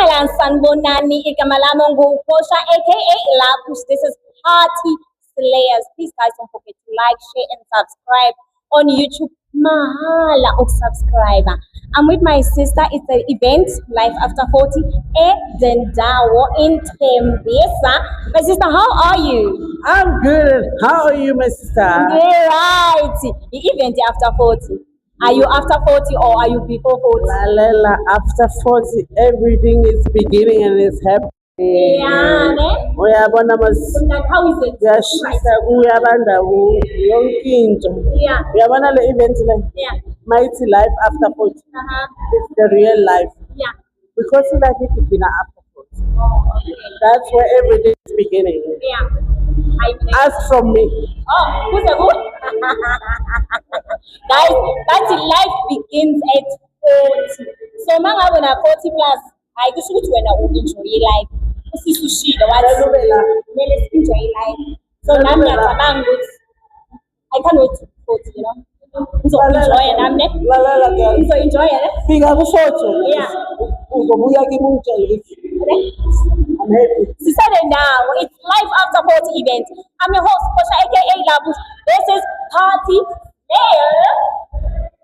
Pamela Sanbonani, Igama Posha, aka Lapush. This is Party Slayers. Please, guys, don't forget to like, share, and subscribe on YouTube. Mahala of subscriber. I'm with my sister. It's an event, Life After 40, Edendawo in Tembisa. My sister, how are you? I'm good. How are you, my sister? Right. The event after 40. Are you after 40 or are you before 40? La, after 40, everything is beginning and is happening. Yeah, ne? Uyabona Like, how is it? uyashisa kuyabanda yonke into. Yeah. Uyabona le event le? Yeah. Mighty Life After 40. It's the real life. Yeah. Because life is beginning after 40. Oh, okay. That's where everything is beginning. Yeah. Ask from me. Oh, who's a good? Guys, that's life begins at 40. So, manga when I'm 40 plus, I just want to enjoy life. Usisushile wathi kumele enjoy life. So nami ngiyacabanga ukuthi I can't wait to 40, you know. Ngizoenjoy nami ne. Lalela girl. Ngizoenjoy ne. Fika ku-40. Yeah. Uzobuya kimi ungitshele ukuthi I'm happy. Sisele now. It's Life After 40 event. I'm your host, Posha, aka Labu. This is Party Slayers.